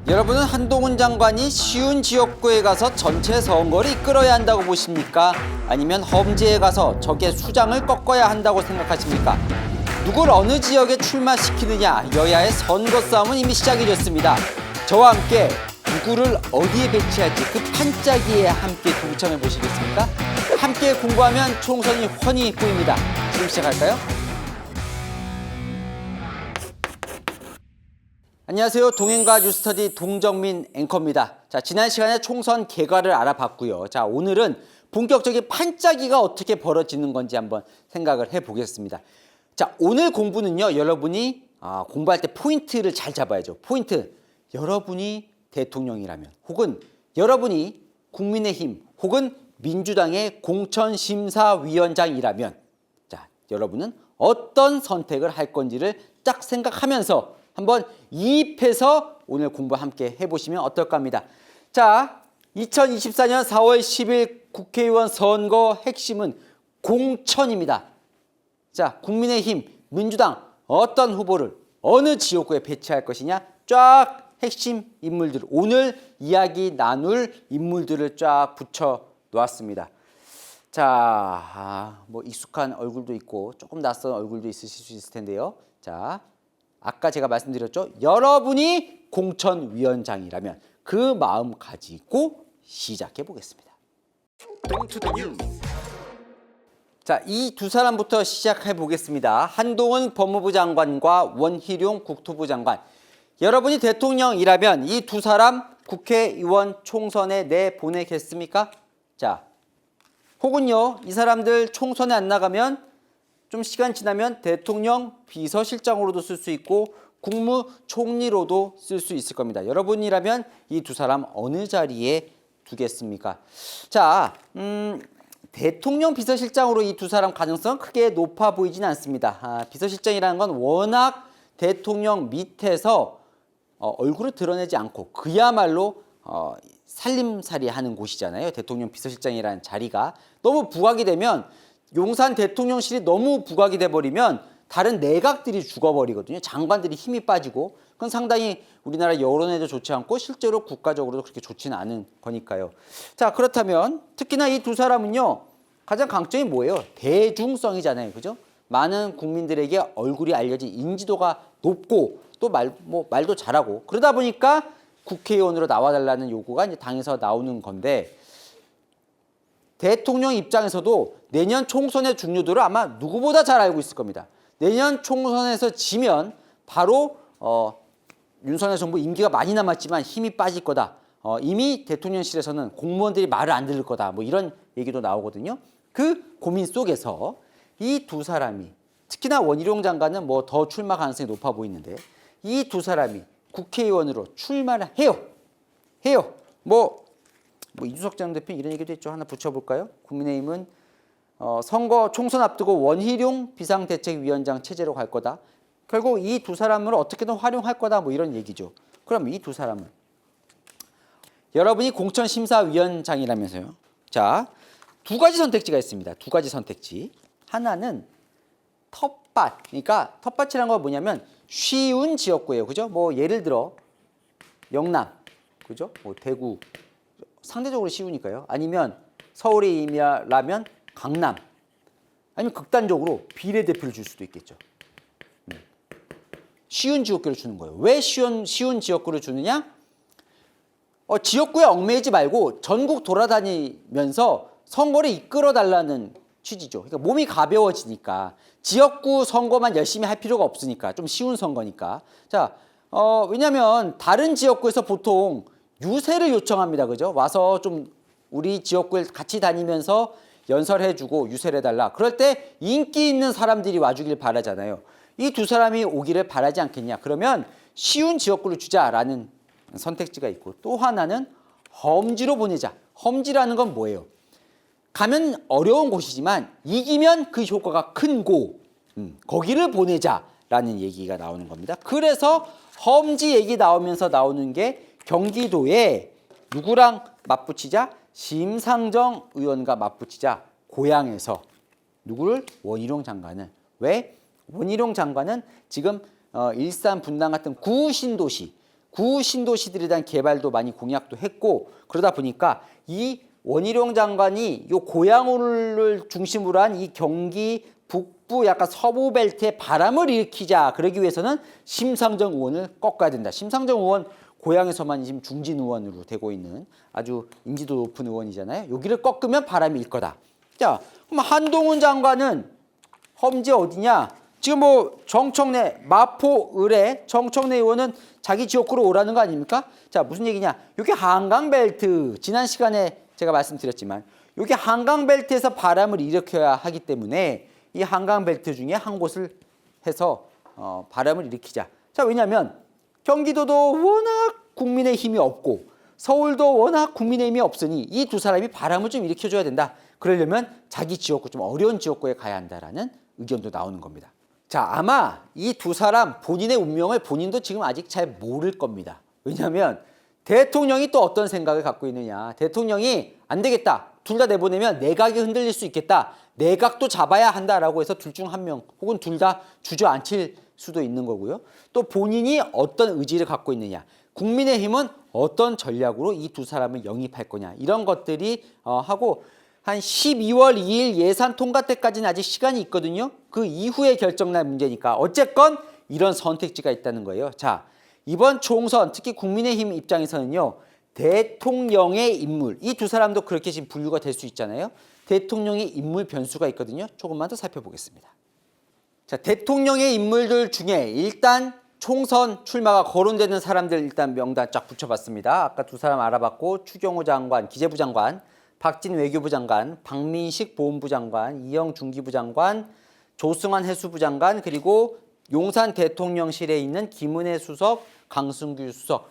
여러분은 한동훈 장관이 쉬운 지역구에 가서 전체 선거를 이끌어야 한다고 보십니까? 아니면 험지에 가서 적의 수장을 꺾어야 한다고 생각하십니까? 누굴 어느 지역에 출마시키느냐, 여야의 선거 싸움은 이미 시작이 됐습니다. 저와 함께 누구를 어디에 배치할지 그 판짜기에 함께 동참해 보시겠습니까? 함께 공부하면 총선이 훤히 보입니다. 지금 시작할까요? 안녕하세요. 동행과 뉴스터디 동정민 앵커입니다. 자, 지난 시간에 총선 결과를 알아봤고요. 자, 오늘은 본격적인 판짜기가 어떻게 벌어지는 건지 한번 생각을 해보겠습니다. 자, 오늘 공부는요, 여러분이 공부할 때 포인트를 잘 잡아야죠. 포인트. 여러분이 대통령이라면, 혹은 여러분이 국민의힘, 혹은 민주당의 공천심사위원장이라면, 자, 여러분은 어떤 선택을 할 건지를 딱 생각하면서 한번 이입해서 오늘 공부 함께 해보시면 어떨까 합니다. 자, 2024년 4월 10일 국회의원 선거 핵심은 공천입니다. 자, 국민의힘, 민주당 어떤 후보를 어느 지역구에 배치할 것이냐, 쫙 핵심 인물들, 오늘 이야기 나눌 인물들을 쫙 붙여 놓았습니다. 자, 뭐 익숙한 얼굴도 있고 조금 낯선 얼굴도 있으실 수 있을 텐데요. 자, 아까 제가 말씀드렸죠. 여러분이 공천위원장이라면 그 마음 가지고 시작해 보겠습니다. 자, 이 두 사람부터 시작해 보겠습니다. 한동훈 법무부 장관과 원희룡 국토부 장관. 여러분이 대통령이라면 이 두 사람 국회의원 총선에 내보내겠습니까? 자, 혹은요, 이 사람들 총선에 안 나가면 좀 시간 지나면 대통령 비서실장으로도 쓸 수 있고 국무총리로도 쓸 수 있을 겁니다. 여러분이라면 이 두 사람 어느 자리에 두겠습니까? 자, 대통령 비서실장으로 이 두 사람 가능성은 크게 높아 보이지는 않습니다. 비서실장이라는 건 워낙 대통령 밑에서 얼굴을 드러내지 않고 그야말로 살림살이 하는 곳이잖아요. 대통령 비서실장이라는 자리가 너무 부각이 되면, 용산 대통령실이 너무 부각이 돼버리면 다른 내각들이 죽어버리거든요. 장관들이 힘이 빠지고, 그건 상당히 우리나라 여론에도 좋지 않고 실제로 국가적으로도 그렇게 좋지는 않은 거니까요. 자, 그렇다면 특히나 이 두 사람은요, 가장 강점이 뭐예요? 대중성이잖아요. 그죠? 많은 국민들에게 얼굴이 알려진, 인지도가 높고 또 말도 잘하고, 그러다 보니까 국회의원으로 나와달라는 요구가 이제 당에서 나오는 건데, 대통령 입장에서도 내년 총선의 중요도를 아마 누구보다 잘 알고 있을 겁니다. 내년 총선에서 지면 바로 윤석열 정부 임기가 많이 남았지만 힘이 빠질 거다. 이미 대통령실에서는 공무원들이 말을 안 들을 거다. 뭐 이런 얘기도 나오거든요. 그 고민 속에서 이 두 사람이, 특히나 원희룡 장관은 뭐 더 출마 가능성이 높아 보이는데, 이 두 사람이 국회의원으로 출마를 해요. 뭐 이준석 전 대표 이런 얘기도 했죠. 하나 붙여볼까요? 국민의힘은 선거 총선 앞두고 원희룡 비상대책위원장 체제로 갈 거다. 결국 이 두 사람을 어떻게든 활용할 거다. 뭐 이런 얘기죠. 그럼 이 두 사람은 여러분이 공천심사위원장이라면서요. 자, 두 가지 선택지가 있습니다. 두 가지 선택지. 하나는 텃밭. 그러니까 텃밭이라는 건 뭐냐면 쉬운 지역구예요. 그죠? 뭐 예를 들어 영남, 그죠? 뭐 대구, 상대적으로 쉬우니까요. 아니면 서울이라면 강남, 아니면 극단적으로 비례대표를 줄 수도 있겠죠. 쉬운 지역구를 주는 거예요. 왜 쉬운 지역구를 주느냐? 지역구에 얽매이지 말고 전국 돌아다니면서 선거를 이끌어달라는 취지죠. 그러니까 몸이 가벼워지니까, 지역구 선거만 열심히 할 필요가 없으니까, 좀 쉬운 선거니까. 자, 왜냐하면 다른 지역구에서 보통 유세를 요청합니다. 그죠? 와서 좀 우리 지역구에 같이 다니면서 연설해주고 유세를 해달라. 그럴 때 인기 있는 사람들이 와주길 바라잖아요. 이 두 사람이 오기를 바라지 않겠냐. 그러면 쉬운 지역구를 주자라는 선택지가 있고, 또 하나는 험지로 보내자. 험지라는 건 뭐예요? 가면 어려운 곳이지만 이기면 그 효과가 큰 곳, 거기를 보내자라는 얘기가 나오는 겁니다. 그래서 험지 얘기 나오면서 나오는 게 경기도에 누구랑 맞붙이자? 심상정 의원과 맞붙이자. 고향에서 누구를? 원희룡 장관을. 왜? 원희룡 장관은 지금 일산, 분당 같은 구신도시, 구신도시들에 대한 개발도 많이 공약도 했고 그러다 보니까 이 원희룡 장관이 요 고양호를 중심으로 한 이 경기 북부 약간 서부 벨트에 바람을 일으키자 그러기 위해서는 심상정 의원을 꺾어야 된다. 심상정 의원 고향에서만 지금 중진 의원으로 되고 있는 아주 인지도 높은 의원이잖아요. 여기를 꺾으면 바람이 일 거다. 자, 그럼 한동훈 장관은 험지 어디냐? 지금 뭐 정청래, 마포, 의뢰, 정청래 의원은 자기 지역구로 오라는 거 아닙니까? 자, 무슨 얘기냐? 이게 한강벨트, 지난 시간에 제가 말씀드렸지만 이게 한강벨트에서 바람을 일으켜야 하기 때문에 이 한강벨트 중에 한 곳을 해서 바람을 일으키자. 자, 왜냐하면 경기도도 워낙 국민의힘이 없고 서울도 워낙 국민의힘이 없으니 이 두 사람이 바람을 좀 일으켜줘야 된다. 그러려면 자기 지역구, 좀 어려운 지역구에 가야 한다라는 의견도 나오는 겁니다. 자, 아마 이 두 사람 본인의 운명을 본인도 지금 아직 잘 모를 겁니다. 왜냐하면 대통령이 또 어떤 생각을 갖고 있느냐. 대통령이 안 되겠다. 둘 다 내보내면 내각이 흔들릴 수 있겠다. 내각도 잡아야 한다라고 해서 둘 중 한 명 혹은 둘 다 주저앉힐 수도 있는 거고요. 또 본인이 어떤 의지를 갖고 있느냐. 국민의힘은 어떤 전략으로 이 두 사람을 영입할 거냐. 이런 것들이 하고 한 12월 2일 예산 통과 때까지는 아직 시간이 있거든요. 그 이후에 결정날 문제니까 어쨌건 이런 선택지가 있다는 거예요. 자, 이번 총선 특히 국민의힘 입장에서는요. 대통령의 인물, 이 두 사람도 그렇게 지금 분류가 될 수 있잖아요. 대통령의 인물 변수가 있거든요. 조금만 더 살펴보겠습니다. 자, 대통령의 인물들 중에 일단 총선 출마가 거론되는 사람들 일단 명단 쫙 붙여봤습니다. 아까 두 사람 알아봤고 추경호 장관, 기재부 장관, 박진 외교부 장관, 박민식 보훈부 장관, 이영 중기부 장관, 조승환 해수부 장관, 그리고 용산 대통령실에 있는 김은혜 수석, 강승규 수석.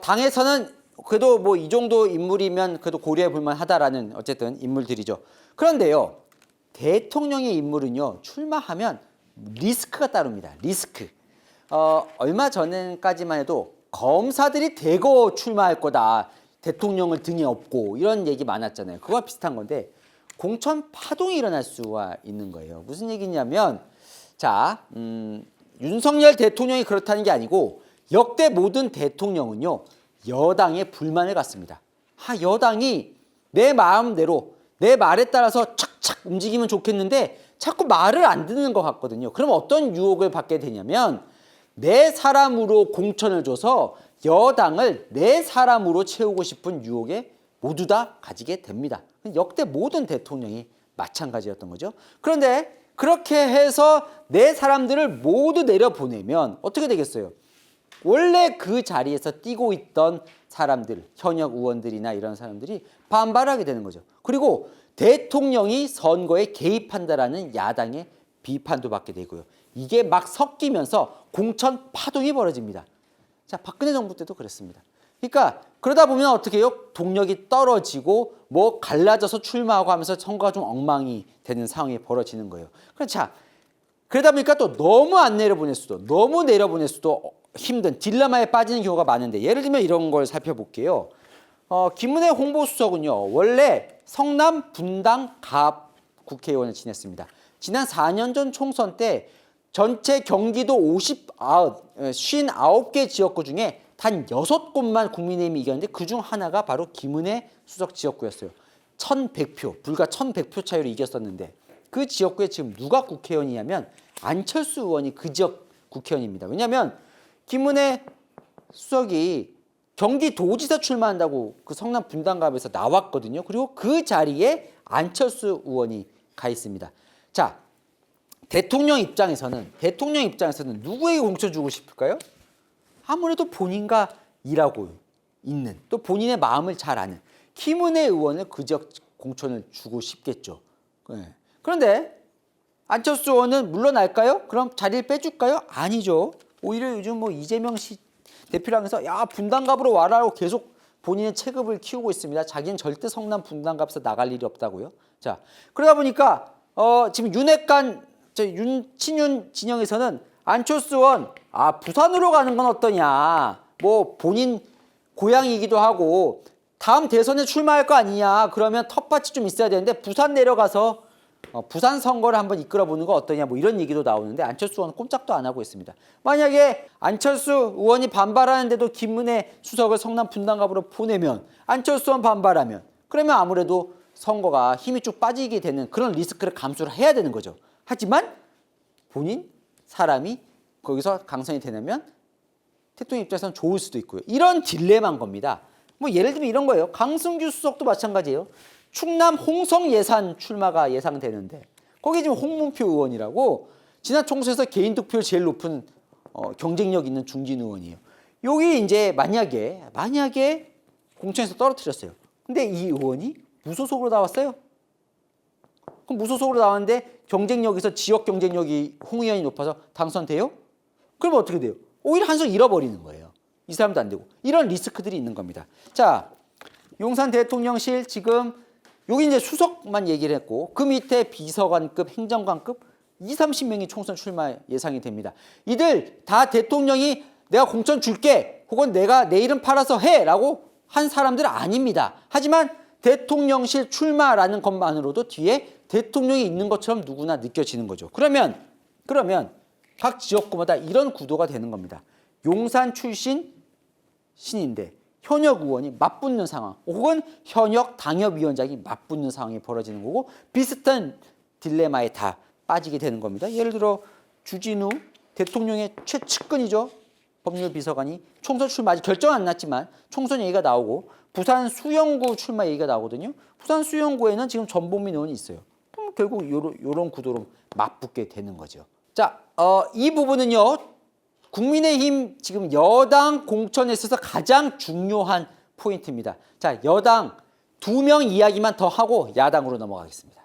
당에서는 그래도 뭐 이 정도 인물이면 그래도 고려해 볼 만하다라는 어쨌든 인물들이죠. 그런데요. 대통령의 인물은요. 출마하면 리스크가 따릅니다. 리스크. 얼마 전까지만 해도 검사들이 대거 출마할 거다. 대통령을 등에 업고 이런 얘기 많았잖아요. 그거와 비슷한 건데 공천 파동이 일어날 수가 있는 거예요. 무슨 얘기냐면 자, 윤석열 대통령이 그렇다는 게 아니고 역대 모든 대통령은요. 여당에 불만을 갖습니다. 여당이 내 마음대로 내 말에 따라서 착착 움직이면 좋겠는데 자꾸 말을 안 듣는 것 같거든요. 그럼 어떤 유혹을 받게 되냐면 내 사람으로 공천을 줘서 여당을 내 사람으로 채우고 싶은 유혹에 모두 다 가지게 됩니다. 역대 모든 대통령이 마찬가지였던 거죠. 그런데 그렇게 해서 내 사람들을 모두 내려보내면 어떻게 되겠어요? 원래 그 자리에서 뛰고 있던 사람들, 현역 의원들이나 이런 사람들이 반발하게 되는 거죠. 그리고 대통령이 선거에 개입한다라는 야당의 비판도 받게 되고요. 이게 막 섞이면서 공천 파동이 벌어집니다. 자, 박근혜 정부 때도 그랬습니다. 그러니까 그러다 보면 어떻게 해요? 동력이 떨어지고 뭐 갈라져서 출마하고 하면서 선거가 좀 엉망이 되는 상황이 벌어지는 거예요. 자, 그러다 보니까 또 너무 안 내려보낼 수도, 너무 내려보낼 수도 힘든 딜레마에 빠지는 경우가 많은데 예를 들면 이런 걸 살펴볼게요. 김은혜 홍보수석은요. 원래 성남 분당 갑 국회의원을 지냈습니다. 지난 4년 전 총선 때 전체 경기도 59개 지역구 중에 단 6곳만 국민의힘이 이겼는데 그중 하나가 바로 김은혜 수석 지역구였어요. 1,100표, 불과 1,100표 차이로 이겼었는데 그 지역구에 지금 누가 국회의원이냐면 안철수 의원이 그 지역 국회의원입니다. 왜냐하면 김은혜 수석이 경기도지사 출마한다고 그 성남 분당갑에서 나왔거든요. 그리고 그 자리에 안철수 의원이 가 있습니다. 자, 대통령 입장에서는 누구에게 공천 주고 싶을까요? 아무래도 본인과 일하고 있는 또 본인의 마음을 잘 아는 김은혜 의원을 그 지역 공천을 주고 싶겠죠. 네. 그런데 안철수 의원은 물러날까요? 그럼 자리를 빼줄까요? 아니죠. 오히려 요즘 뭐 이재명 씨 대표랑해서 야 분당갑으로 와라고 계속 본인의 체급을 키우고 있습니다. 자기는 절대 성남 분당갑에서 나갈 일이 없다고요. 자, 그러다 보니까 지금 윤핵관 윤친윤 진영에서는 안철수 의원 부산으로 가는 건 어떠냐. 뭐 본인 고향이기도 하고 다음 대선에 출마할 거 아니냐. 그러면 텃밭이 좀 있어야 되는데 부산 내려가서 부산 선거를 한번 이끌어보는 거 어떠냐 뭐 이런 얘기도 나오는데 안철수 의원은 꼼짝도 안 하고 있습니다. 만약에 안철수 의원이 반발하는데도 김은혜 수석을 성남 분당갑으로 보내면 안철수 의원 반발하면 그러면 아무래도 선거가 힘이 쭉 빠지게 되는 그런 리스크를 감수를 해야 되는 거죠. 하지만 본인 사람이 거기서 당선이 되려면 대통령 입장에서는 좋을 수도 있고요. 이런 딜레마인 겁니다. 뭐 예를 들면 이런 거예요. 강승규 수석도 마찬가지예요. 충남 홍성 예산 출마가 예상되는데 거기 지금 홍문표 의원이라고 지난 총선에서 개인 득표율 제일 높은 경쟁력 있는 중진 의원이에요. 여기 이제 만약에 공천에서 떨어뜨렸어요. 근데 이 의원이 무소속으로 나왔어요. 그럼 무소속으로 나왔는데 경쟁력에서 지역 경쟁력이 홍 의원이 높아서 당선돼요? 그러면 어떻게 돼요? 오히려 한석 잃어버리는 거예요. 이 사람도 안 되고. 이런 리스크들이 있는 겁니다. 자, 용산 대통령실 지금 여기 이제 수석만 얘기를 했고 그 밑에 비서관급, 행정관급 20-30명이 총선 출마 예상이 됩니다. 이들 다 대통령이 내가 공천 줄게 혹은 내가 내 이름 팔아서 해라고 한 사람들은 아닙니다. 하지만 대통령실 출마라는 것만으로도 뒤에 대통령이 있는 것처럼 누구나 느껴지는 거죠. 그러면 각 지역구마다 이런 구도가 되는 겁니다. 용산 출신 신인데 현역 의원이 맞붙는 상황 혹은 현역 당협위원장이 맞붙는 상황이 벌어지는 거고 비슷한 딜레마에 다 빠지게 되는 겁니다. 예를 들어 주진우 대통령의 최측근이죠. 법률비서관이 총선 출마 아직 결정 안 났지만 총선 얘기가 나오고 부산 수영구 출마 얘기가 나오거든요. 부산 수영구에는 지금 전보민 의원이 있어요. 그럼 결국 이런 구도로 맞붙게 되는 거죠. 자, 이 부분은요. 국민의힘 지금 여당 공천에 있어서 가장 중요한 포인트입니다. 자, 여당 2명 이야기만 더 하고 야당으로 넘어가겠습니다.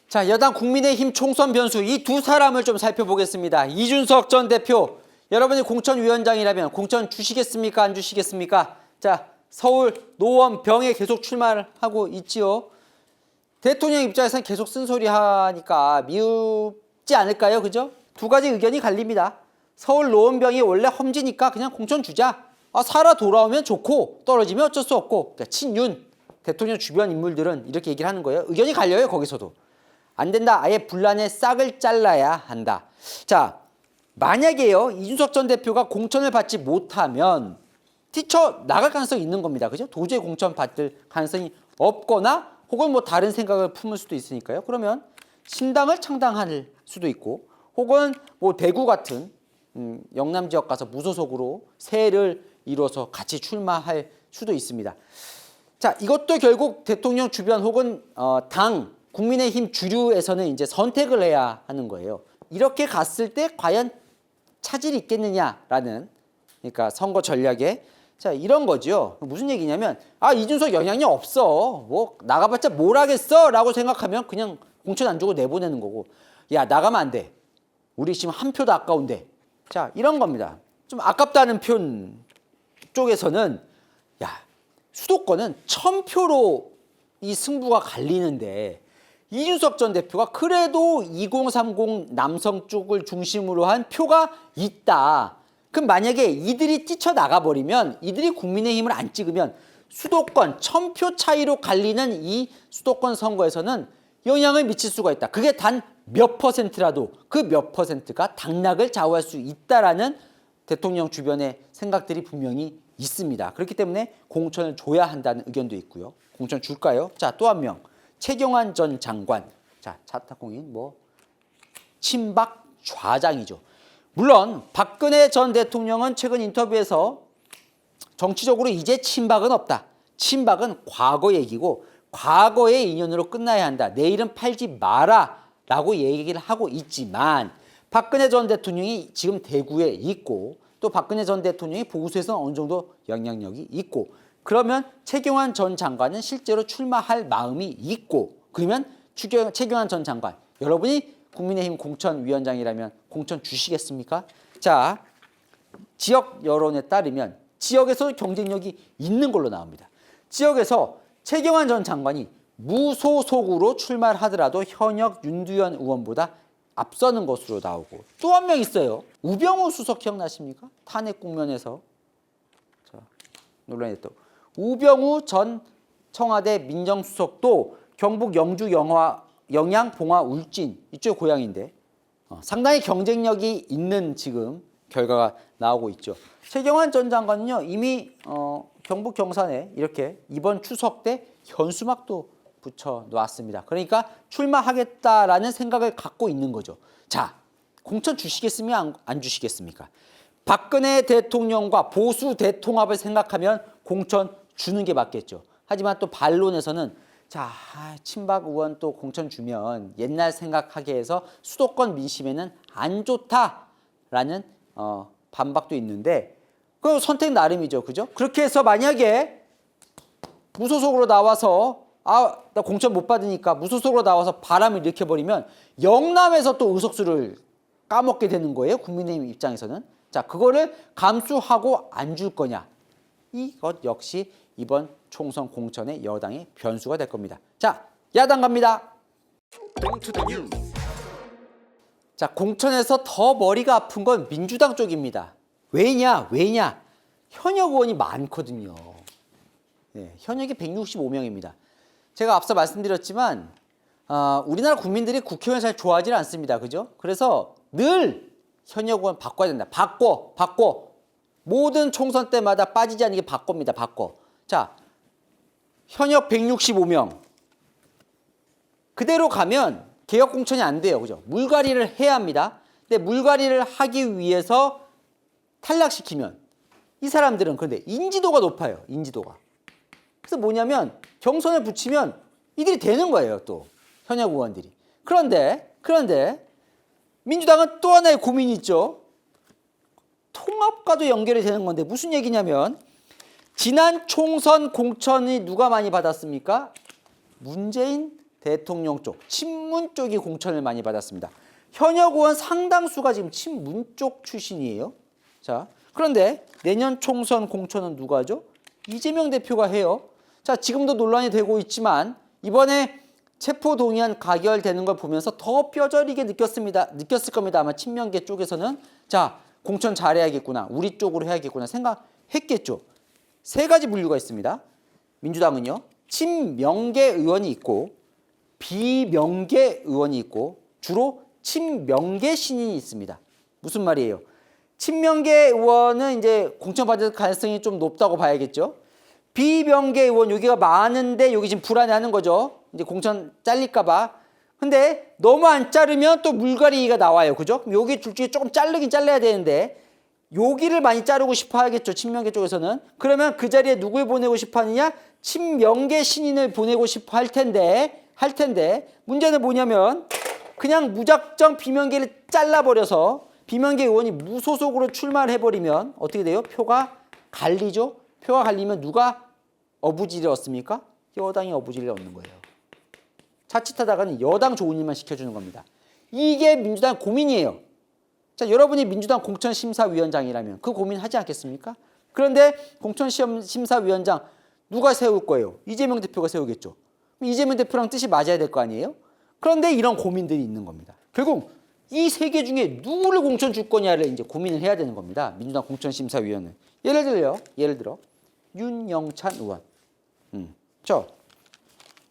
자, 여당 국민의힘 총선 변수 이 두 사람을 좀 살펴보겠습니다. 이준석 전 대표, 여러분이 공천위원장이라면 공천 주시겠습니까? 안 주시겠습니까? 자, 서울 노원 병에 계속 출마를 하고 있지요. 대통령 입장에서는 계속 쓴소리 하니까 미흡지 않을까요? 그죠? 두 가지 의견이 갈립니다. 서울 노원병이 원래 험지니까 그냥 공천 주자. 살아 돌아오면 좋고 떨어지면 어쩔 수 없고. 그러니까 친윤 대통령 주변 인물들은 이렇게 얘기를 하는 거예요. 의견이 갈려요. 거기서도. 안 된다. 아예 분란의 싹을 잘라야 한다. 자, 만약에요. 이준석 전 대표가 공천을 받지 못하면 뛰쳐나갈 가능성이 있는 겁니다. 그죠? 도저히 공천 받을 가능성이 없거나 혹은 뭐 다른 생각을 품을 수도 있으니까요. 그러면 신당을 창당할 수도 있고 혹은 뭐 대구 같은 영남 지역 가서 무소속으로 세를 이뤄서 같이 출마할 수도 있습니다. 자, 이것도 결국 대통령 주변 혹은 당 국민의힘 주류에서는 이제 선택을 해야 하는 거예요. 이렇게 갔을 때 과연 차질이 있겠느냐라는 그러니까 선거 전략에 자, 이런 거죠. 무슨 얘기냐면 이준석 영향력 없어. 뭐 나가봤자 뭘 하겠어? 라고 생각하면 그냥 공천 안 주고 내보내는 거고 야, 나가면 안 돼. 우리 지금 한 표도 아까운데. 자, 이런 겁니다. 좀 아깝다는 편 쪽에서는 야, 수도권은 1000표로 이 승부가 갈리는데 이준석 전 대표가 그래도 2030 남성 쪽을 중심으로 한 표가 있다. 그럼 만약에 이들이 뛰쳐나가버리면 이들이 국민의힘을 안 찍으면 수도권 1000표 차이로 갈리는 이 수도권 선거에서는 영향을 미칠 수가 있다. 그게 단 몇 퍼센트라도 그 몇 퍼센트가 당락을 좌우할 수 있다라는 대통령 주변의 생각들이 분명히 있습니다. 그렇기 때문에 공천을 줘야 한다는 의견도 있고요. 공천 줄까요? 자, 또 한 명. 최경환 전 장관. 자, 차타공인 친박 좌장이죠. 물론 박근혜 전 대통령은 최근 인터뷰에서 정치적으로 이제 친박은 없다. 친박은 과거 얘기고 과거의 인연으로 끝나야 한다. 내일은 팔지 마라 라고 얘기를 하고 있지만 박근혜 전 대통령이 지금 대구에 있고 또 박근혜 전 대통령이 보수에서는 어느 정도 영향력이 있고 그러면 최경환 전 장관은 실제로 출마할 마음이 있고 그러면 최경환 전 장관 여러분이 국민의힘 공천위원장이라면 공천 주시겠습니까? 자, 지역 여론에 따르면 지역에서 경쟁력이 있는 걸로 나옵니다. 지역에서 최경환 전 장관이 무소속으로 출마를 하더라도 현역 윤두현 의원보다 앞서는 것으로 나오고 또 한 명 있어요. 우병우 수석 기억나십니까? 탄핵 국면에서 논란이 됐던 우병우 전 청와대 민정수석도 경북 영주 영양 봉화 울진 이쪽 고향인데 상당히 경쟁력이 있는 지금 결과가 나오고 있죠. 최경환 전 장관은요 이미 경북 경산에 이렇게 이번 추석 때 현수막도 붙여 놨습니다. 그러니까 출마하겠다라는 생각을 갖고 있는 거죠. 자, 공천 주시겠습니까? 안 주시겠습니까? 박근혜 대통령과 보수 대통합을 생각하면 공천 주는 게 맞겠죠. 하지만 또 반론에서는 자, 친박 의원 또 공천 주면 옛날 생각하게 해서 수도권 민심에는 안 좋다라는 반박도 있는데 그 선택 나름이죠. 그죠? 그렇게 해서 만약에 무소속으로 나와서 나 공천 못 받으니까 무소속으로 나와서 바람을 일으켜버리면 영남에서 또 의석수를 까먹게 되는 거예요. 국민의힘 입장에서는. 자, 그거를 감수하고 안 줄 거냐. 이것 역시 이번 총선 공천의 여당의 변수가 될 겁니다. 자, 야당 갑니다. 자, 공천에서 더 머리가 아픈 건 민주당 쪽입니다. 왜냐? 현역 의원이 많거든요. 네, 현역이 165명입니다. 제가 앞서 말씀드렸지만 우리나라 국민들이 국회의원 잘 좋아하지 않습니다. 그죠? 그래서 늘 현역 의원 바꿔야 된다. 바꿔. 모든 총선 때마다 빠지지 않게 바꿉니다. 자, 현역 165명. 그대로 가면 개혁 공천이 안 돼요. 그죠? 물갈이를 해야 합니다. 근데 물갈이를 하기 위해서 탈락시키면 이 사람들은 그런데 인지도가 높아요. 인지도가. 그래서 뭐냐면 경선에 붙이면 이들이 되는 거예요. 또 현역 의원들이. 그런데 민주당은 또 하나의 고민이 있죠. 통합과도 연결이 되는 건데 무슨 얘기냐면 지난 총선 공천이 누가 많이 받았습니까? 문재인 대통령 쪽, 친문 쪽이 공천을 많이 받았습니다. 현역 의원 상당수가 지금 친문 쪽 출신이에요. 자, 그런데 내년 총선 공천은 누가 하죠? 이재명 대표가 해요. 자, 지금도 논란이 되고 있지만 이번에 체포동의안 가결되는 걸 보면서 더 뼈저리게 느꼈을 겁니다. 아마 친명계 쪽에서는 자, 공천 잘해야겠구나. 우리 쪽으로 해야겠구나 생각했겠죠. 세 가지 분류가 있습니다. 민주당은요. 친명계 의원이 있고 비명계 의원이 있고 주로 친명계 신인이 있습니다. 무슨 말이에요? 친명계 의원은 이제 공천받을 가능성이 좀 높다고 봐야겠죠. 비명계 의원 여기가 많은데 여기 지금 불안해하는 거죠. 이제 공천 잘릴까 봐. 근데 너무 안 자르면 또 물갈이가 나와요. 그죠? 여기 둘 중에 조금 자르긴 잘라야 되는데 여기를 많이 자르고 싶어 하겠죠. 친명계 쪽에서는. 그러면 그 자리에 누굴 보내고 싶어 하느냐? 친명계 신인을 보내고 싶어 할 텐데 문제는 뭐냐면 그냥 무작정 비명계를 잘라버려서 비명계 의원이 무소속으로 출마를 해버리면 어떻게 돼요? 표가 갈리죠? 표가 갈리면 누가 어부지리를 얻습니까? 여당이 어부지리를 얻는 거예요. 자칫하다가는 여당 좋은 일만 시켜주는 겁니다. 이게 민주당 고민이에요. 자, 여러분이 민주당 공천심사위원장이라면 그 고민하지 않겠습니까? 그런데 공천심사위원장 누가 세울 거예요? 이재명 대표가 세우겠죠. 이재명 대표랑 뜻이 맞아야 될 거 아니에요? 그런데 이런 고민들이 있는 겁니다. 결국 이 세 개 중에 누구를 공천 줄 거냐를 이제 고민을 해야 되는 겁니다. 민주당 공천심사위원회. 예를 들어 윤영찬 의원.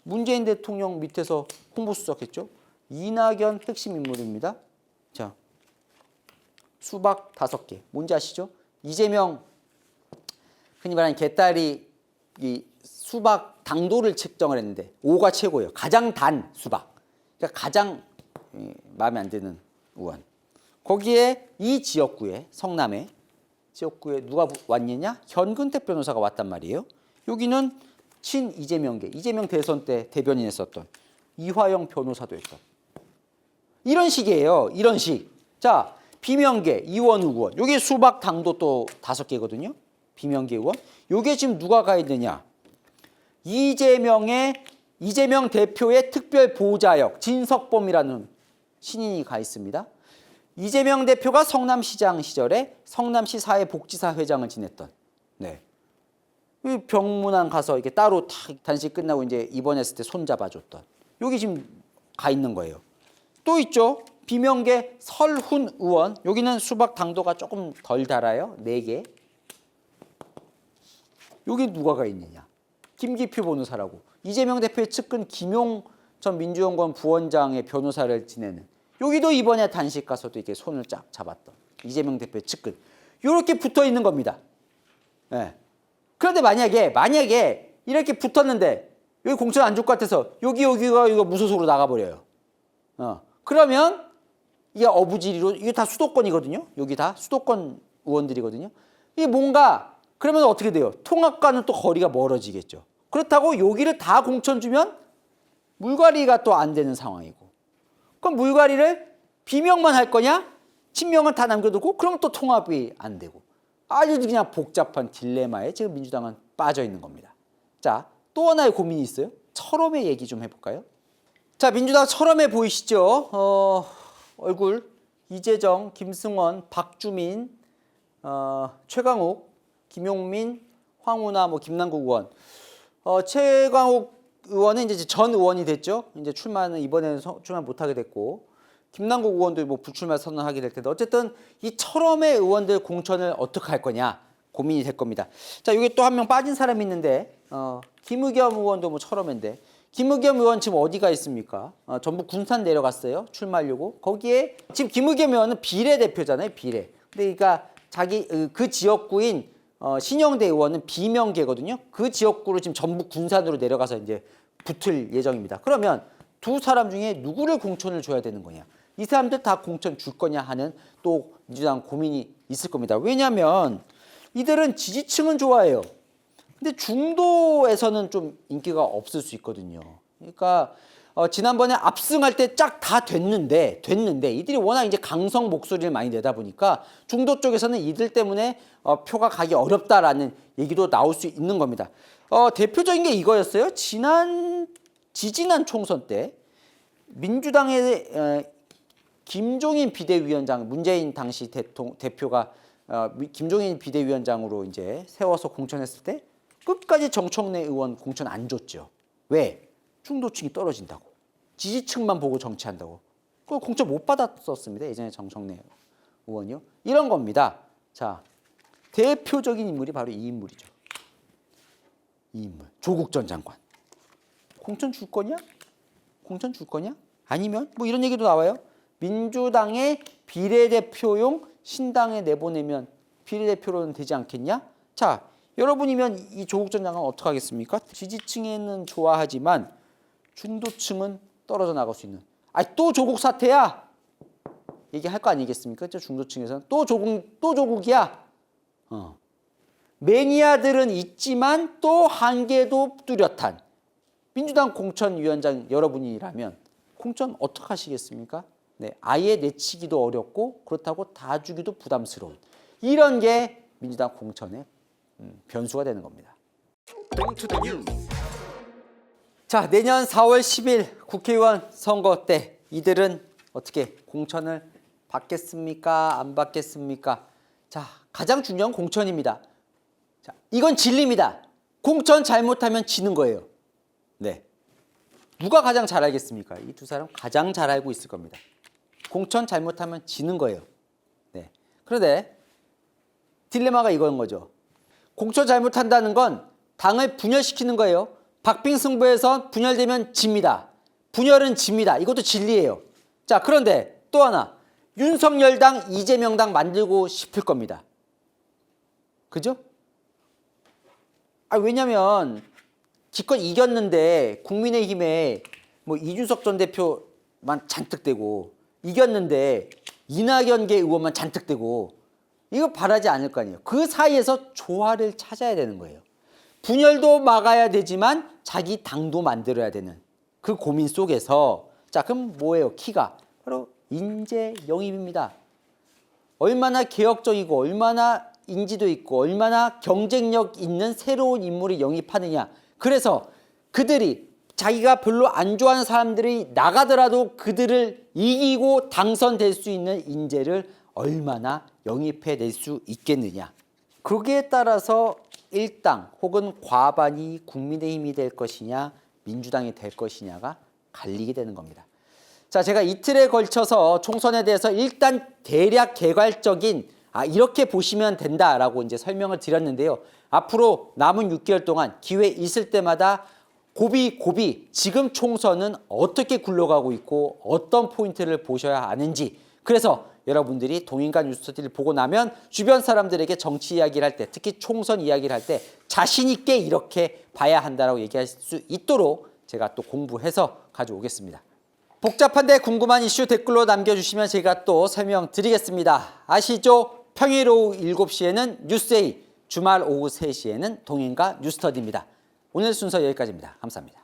문재인 대통령 밑에서 홍보수석했죠. 이낙연 핵심 인물입니다. 자, 수박 5개. 뭔지 아시죠? 이재명 흔히 말하는 개딸이 이 수박 당도를 측정을 했는데 5가 최고예요. 가장 단 수박. 그러니까 가장 마음에 안 드는 의원. 거기에 이 지역구에 성남에 지역구에 누가 왔느냐? 현근택 변호사가 왔단 말이에요. 여기는 친 이재명계, 이재명 대선 때 대변인 했었던 이화영 변호사도 했던 이런 식이에요. 이런 식. 자, 비명계 이원우 의원. 여기 수박 당도 또 5개거든요. 비명계 의원. 요게 지금 누가 가 있느냐? 이재명 대표의 특별 보좌역 진석범이라는 신인이 가 있습니다. 이재명 대표가 성남시장 시절에 성남시 사회복지사 회장을 지냈던. 네. 병문안 가서 이렇게 따로 단식 끝나고 이제 입원했을 때 손 잡아줬던. 여기 지금 가 있는 거예요. 또 있죠. 비명계 설훈 의원. 여기는 수박 당도가 조금 덜 달아요. 4개. 여기 누가 가 있느냐? 김기표 변호사라고. 이재명 대표의 측근 김용 전 민주연구원 부원장의 변호사를 지내는. 여기도 이번에 단식 가서도 이렇게 손을 쫙 잡았던 이재명 대표의 측근. 이렇게 붙어 있는 겁니다. 예. 그런데 만약에 이렇게 붙었는데 여기 공천 안 줄 것 같아서 여기가 이거 무소속으로 나가버려요. 그러면 이게 어부지리로 이게 다 수도권이거든요. 여기 다 수도권 의원들이거든요. 이게 뭔가 그러면 어떻게 돼요? 통합과는 또 거리가 멀어지겠죠. 그렇다고 여기를 다 공천 주면 물갈이가 또 안 되는 상황이고. 그럼 물갈이를 비명만 할 거냐? 친명을 다 남겨두고 그럼 또 통합이 안 되고. 아주 그냥 복잡한 딜레마에 지금 민주당은 빠져 있는 겁니다. 자, 또 하나의 고민이 있어요. 철험의 얘기 좀 해볼까요? 자, 민주당 철험해 보이시죠? 얼굴 이재정, 김승원, 박주민, 최강욱, 김용민, 황운하, 김남국 의원. 최강욱 의원은 이제 전 의원이 됐죠. 이제 출마는 이번에는 출마 못하게 됐고, 김남국 의원도 불출마 선언하게 될 텐데 어쨌든 이 철험의 의원들 공천을 어떻게 할 거냐 고민이 될 겁니다. 자, 여기 또 한 명 빠진 사람이 있는데 김의겸 의원도 철험인데 김의겸 의원 지금 어디가 있습니까? 전북 군산 내려갔어요. 출마하려고. 거기에 지금 김의겸 의원은 비례대표잖아요. 비례. 근데 그러니까 자기 그 지역구인 신영대 의원은 비명계거든요. 그 지역구로 지금 전북 군산으로 내려가서 이제 붙을 예정입니다. 그러면 두 사람 중에 누구를 공천을 줘야 되는 거냐? 이 사람들 다 공천 줄 거냐 하는 또 민주당 고민이 있을 겁니다. 왜냐하면 이들은 지지층은 좋아해요. 근데 중도에서는 좀 인기가 없을 수 있거든요. 그러니까 지난번에 압승할 때 쫙 다 됐는데 이들이 워낙 이제 강성 목소리를 많이 내다 보니까 중도 쪽에서는 이들 때문에 표가 가기 어렵다라는 얘기도 나올 수 있는 겁니다. 대표적인 게 이거였어요. 지지난 총선 때 민주당의 김종인 비대위원장, 문재인 당시 대표가 김종인 비대위원장으로 이제 세워서 공천했을 때 끝까지 정청래 의원 공천 안 줬죠. 왜? 중도층이 떨어진다고. 지지층만 보고 정치한다고. 그 공천 못 받았었습니다. 예전에 정청래 의원이요. 이런 겁니다. 자, 대표적인 인물이 바로 이 인물이죠. 이 인물. 조국 전 장관. 공천 줄 거냐? 공천 줄 거냐? 아니면 이런 얘기도 나와요. 민주당의 비례대표용 신당에 내보내면 비례대표로는 되지 않겠냐? 자, 여러분이면 이 조국 전 장관 어떻게 하겠습니까? 지지층에는 좋아하지만 중도층은 떨어져 나갈 수 있는. 또 조국 사태야? 얘기할 거 아니겠습니까? 중도층에서는 또 조국이야. 매니아들은 있지만 또 한계도 뚜렷한 민주당 공천위원장 여러분이라면 공천 어떻게 하시겠습니까? 네, 아예 내치기도 어렵고 그렇다고 다 주기도 부담스러운 이런 게 민주당 공천의 변수가 되는 겁니다. 자, 내년 4월 10일 국회의원 선거 때 이들은 어떻게 공천을 받겠습니까? 안 받겠습니까? 자, 가장 중요한 공천입니다. 자, 이건 진리입니다. 공천 잘못하면 지는 거예요. 네. 누가 가장 잘 알겠습니까? 이 두 사람 가장 잘 알고 있을 겁니다. 공천 잘못하면 지는 거예요. 네. 그런데 딜레마가 이건 거죠. 공천 잘못한다는 건 당을 분열시키는 거예요. 박빙승부에서 분열되면 집니다. 분열은 집니다. 이것도 진리예요. 자, 그런데 또 하나. 윤석열당, 이재명당 만들고 싶을 겁니다. 그죠? 왜냐면 기껏 이겼는데 국민의힘에 이준석 전 대표만 잔뜩 되고 이겼는데 이낙연계 의원만 잔뜩 되고 이거 바라지 않을 거 아니에요. 그 사이에서 조화를 찾아야 되는 거예요. 분열도 막아야 되지만 자기 당도 만들어야 되는 그 고민 속에서 자, 그럼 뭐예요? 키가 바로 인재 영입입니다. 얼마나 개혁적이고 얼마나 인지도 있고 얼마나 경쟁력 있는 새로운 인물을 영입하느냐. 그래서 그들이 자기가 별로 안 좋아하는 사람들이 나가더라도 그들을 이기고 당선될 수 있는 인재를 얼마나 영입해낼 수 있겠느냐. 거기에 따라서 일당 혹은 과반이 국민의힘이 될 것이냐 민주당이 될 것이냐가 갈리게 되는 겁니다. 자, 제가 이틀에 걸쳐서 총선에 대해서 일단 대략 개괄적인 이렇게 보시면 된다라고 이제 설명을 드렸는데요. 앞으로 남은 6개월 동안 기회 있을 때마다 고비 지금 총선은 어떻게 굴러가고 있고 어떤 포인트를 보셔야 하는지, 그래서 여러분들이 동인가 뉴스터디를 보고 나면 주변 사람들에게 정치 이야기를 할 때, 특히 총선 이야기를 할 때 자신 있게 이렇게 봐야 한다라고 얘기할 수 있도록 제가 또 공부해서 가져오겠습니다. 복잡한데 궁금한 이슈 댓글로 남겨주시면 제가 또 설명드리겠습니다. 아시죠? 평일 오후 7시에는 뉴스에이, 주말 오후 3시에는 동인가 뉴스터디입니다. 오늘 순서 여기까지입니다. 감사합니다.